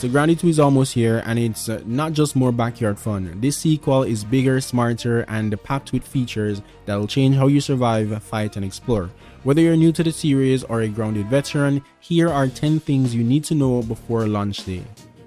So Grounded 2 is almost here, and it's not just more backyard fun. This sequel is bigger, smarter, and packed with features that'll change how you survive, fight, and explore. Whether you're new to the series or a Grounded veteran, here are 10 things you need to know before launch day.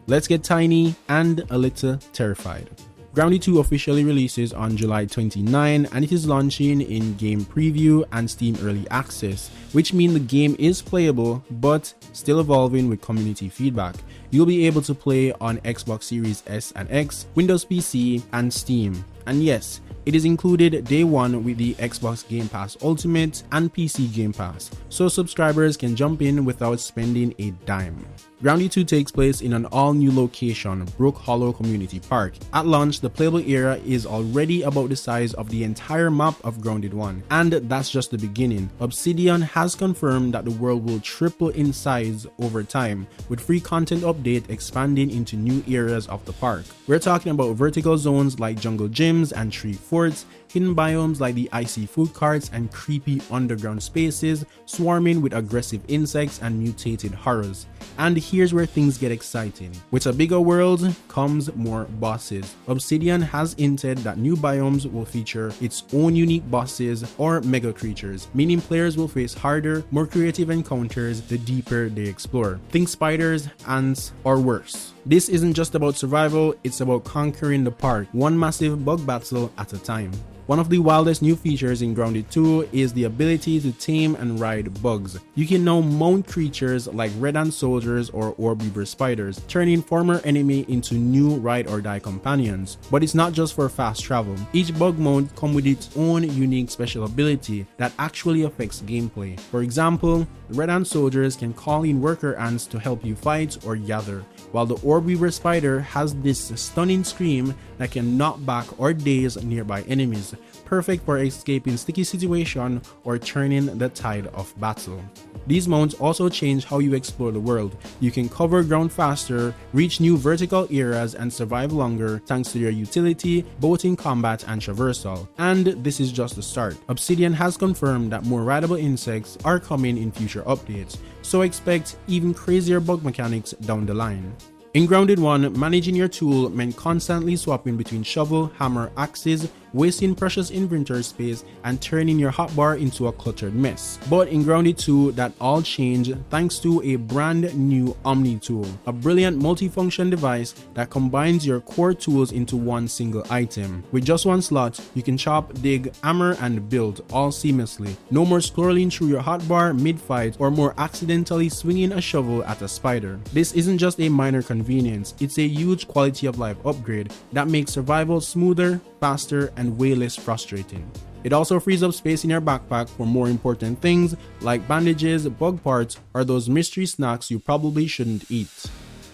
Let's get tiny and a little terrified. Grounded 2 officially releases on July 29, and it is launching in game preview and Steam early access, which means the game is playable but still evolving with community feedback. You'll be able to play on Xbox Series S and X, Windows PC, and Steam. And yes, it is included day one with the Xbox Game Pass Ultimate and PC Game Pass, so subscribers can jump in without spending a dime. Grounded 2 takes place in an all-new location, Brook Hollow Community Park. At launch, the playable area is already about the size of the entire map of Grounded 1, and that's just the beginning. Obsidian has confirmed that the world will triple in size over time, with free content update expanding into new areas of the park. We're talking about vertical zones like jungle gyms and tree forts, hidden biomes like the icy food carts, and creepy underground spaces swarming with aggressive insects and mutated horrors. And here's where things get exciting. With a bigger world comes more bosses. Obsidian has hinted that new biomes will feature its own unique bosses or mega creatures, meaning players will face harder, more creative encounters the deeper they explore. Think spiders, ants, or worse. This isn't just about survival, it's about conquering the park, one massive bug battle at a time. One of the wildest new features in Grounded 2 is the ability to tame and ride bugs. You can now mount creatures like red ant soldiers or orb weaver spiders, turning former enemy into new ride or die companions. But it's not just for fast travel. Each bug mount comes with its own unique special ability that actually affects gameplay. For example, the red ant soldiers can call in worker ants to help you fight or gather, while the orb weaver spider has this stunning scream that can knock back or daze nearby enemies, perfect for escaping sticky situation or turning the tide of battle. These mounts also change how you explore the world. You can cover ground faster, reach new vertical areas, and survive longer thanks to their utility both in combat and traversal. And this is just the start. Obsidian has confirmed that more rideable insects are coming in future updates, so expect even crazier bug mechanics down the line. In Grounded 1, managing your tool meant constantly swapping between shovel, hammer, axes, wasting precious inventory space, and turning your hotbar into a cluttered mess. But in Grounded 2, that all changed thanks to a brand new Omni tool, a brilliant multifunction device that combines your core tools into one single item. With just one slot, you can chop, dig, hammer, and build all seamlessly. No more scrolling through your hotbar mid-fight or more accidentally swinging a shovel at a spider. This isn't just a minor convenience, it's a huge quality of life upgrade that makes survival smoother, faster, and way less frustrating. It also frees up space in your backpack for more important things like bandages, bug parts, or those mystery snacks you probably shouldn't eat.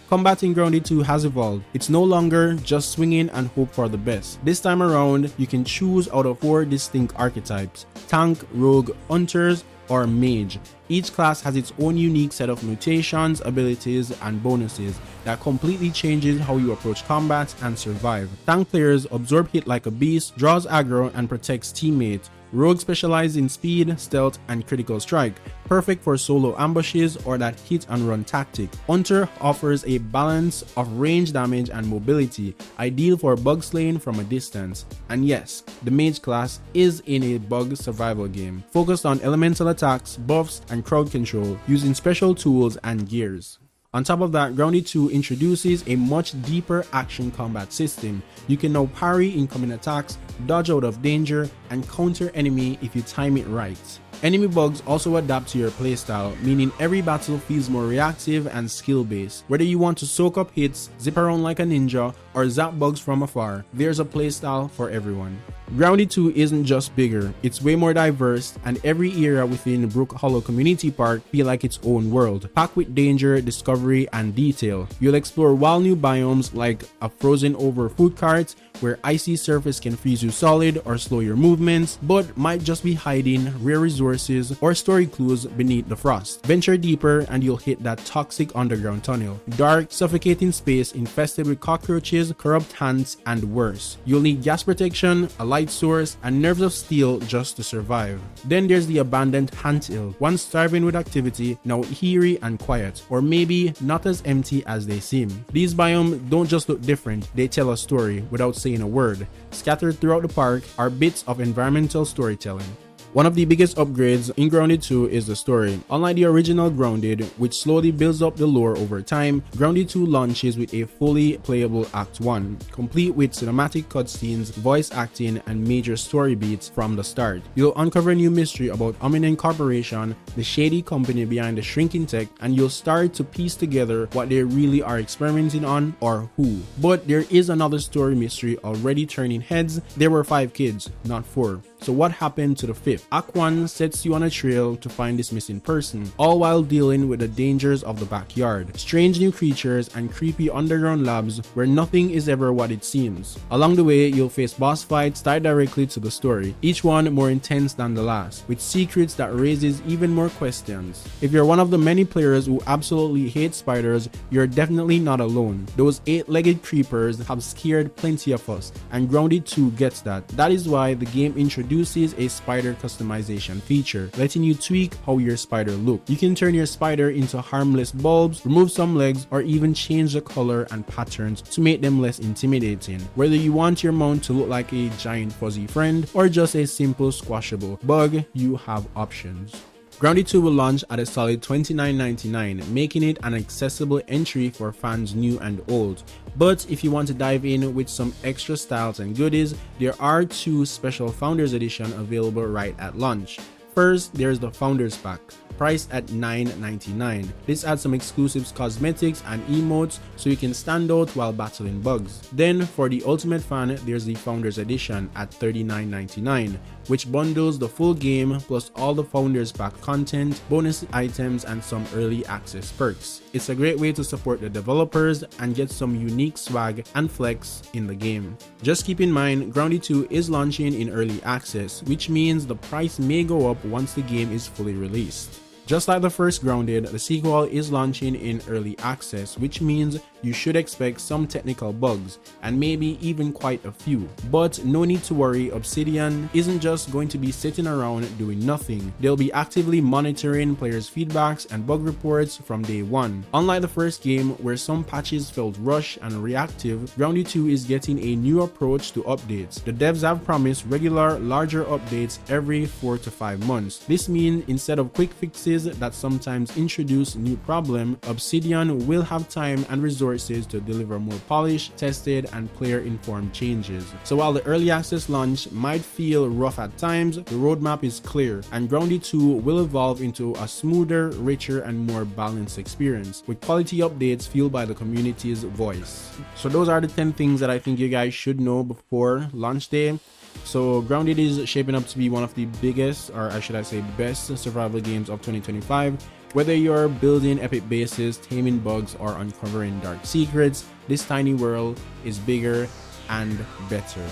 Combat in Grounded 2 has evolved. It's no longer just swinging and hope for the best. This time around, you can choose out of 4 distinct archetypes: tank, rogue, hunters, or mage. Each class has its own unique set of mutations, abilities, and bonuses that completely changes how you approach combat and survive. Tank players absorb hit like a beast, draws aggro, and protects teammates. Rogue specializes in speed, stealth, and critical strike, perfect for solo ambushes or that hit and run tactic. Hunter offers a balance of range damage and mobility, ideal for bug slaying from a distance. And yes, the mage class is in a bug survival game, focused on elemental attacks, buffs, and crowd control, using special tools and gears. On top of that, Grounded 2 introduces a much deeper action combat system. You can now parry incoming attacks, dodge out of danger, and counter enemy if you time it right. Enemy bugs also adapt to your playstyle, meaning every battle feels more reactive and skill-based. Whether you want to soak up hits, zip around like a ninja, or zap bugs from afar, there's a playstyle for everyone. Grounded 2 isn't just bigger, it's way more diverse, and every area within Brook Hollow Community Park feel like its own world, packed with danger, discovery, and detail. You'll explore wild new biomes like a frozen over food cart, where icy surface can freeze you solid or slow your movements, but might just be hiding rare resources or story clues beneath the frost. Venture deeper and you'll hit that toxic underground tunnel. Dark, suffocating space infested with cockroaches, corrupt ants, and worse. You'll need gas protection, a light light source, and nerves of steel just to survive. Then there's the abandoned anthill, once starving with activity, now eerie and quiet, or maybe not as empty as they seem. These biomes don't just look different, they tell a story without saying a word. Scattered throughout the park are bits of environmental storytelling. One of the biggest upgrades in Grounded 2 is the story. Unlike the original Grounded, which slowly builds up the lore over time, Grounded 2 launches with a fully playable Act 1, complete with cinematic cutscenes, voice acting, and major story beats from the start. You'll uncover new mystery about Omni Corporation, the shady company behind the shrinking tech, and you'll start to piece together what they really are experimenting on or who. But there is another story mystery already turning heads. There were 5 kids, not 4. So what happened to the 5th? Act 1 sets you on a trail to find this missing person, all while dealing with the dangers of the backyard, strange new creatures, and creepy underground labs where nothing is ever what it seems. Along the way, you'll face boss fights tied directly to the story, each one more intense than the last, with secrets that raises even more questions. If you're one of the many players who absolutely hate spiders, you're definitely not alone. Those 8-legged creepers have scared plenty of us, and Grounded 2 gets that. That is why the game introduces a spider customization feature, letting you tweak how your spider looks. You can turn your spider into harmless bulbs, remove some legs, or even change the color and patterns to make them less intimidating. Whether you want your mount to look like a giant fuzzy friend or just a simple squashable bug, you have options. Grounded 2 will launch at a solid $29.99, making it an accessible entry for fans new and old. But if you want to dive in with some extra styles and goodies, there are 2 special Founders Edition available right at launch. First, there's the Founders Pack, priced at $9.99. This adds some exclusive cosmetics and emotes so you can stand out while battling bugs. Then, for the ultimate fan, there's the Founders Edition at $39.99, which bundles the full game plus all the Founders Pack content, bonus items, and some early access perks. It's a great way to support the developers and get some unique swag and flex in the game. Just keep in mind, Grounded 2 is launching in early access, which means the price may go up once the game is fully released. Just like the first Grounded, the sequel is launching in early access, which means you should expect some technical bugs, and maybe even quite a few. But no need to worry, Obsidian isn't just going to be sitting around doing nothing. They'll be actively monitoring players' feedbacks and bug reports from day one. Unlike the first game, where some patches felt rushed and reactive, Grounded 2 is getting a new approach to updates. The devs have promised regular, larger updates every 4 to 5 months. This means instead of quick fixes that sometimes introduce new problems, Obsidian will have time and resources to deliver more polished, tested, and player-informed changes. So while the early access launch might feel rough at times, the roadmap is clear, and Grounded 2 will evolve into a smoother, richer, and more balanced experience, with quality updates fueled by the community's voice. So those are the 10 things that I think you guys should know before launch day. So Grounded is shaping up to be one of the biggest, or I should I say best, survival games of 2025. Whether you're building epic bases, taming bugs, or uncovering dark secrets, this tiny world is bigger and better.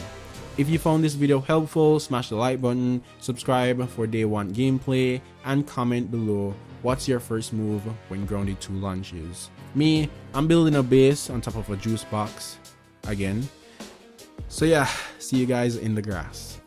If you found this video helpful, smash the like button, subscribe for day 1 gameplay, and comment below what's your first move when Grounded 2 launches. Me, I'm building a base on top of a juice box again. So yeah, see you guys in the grass.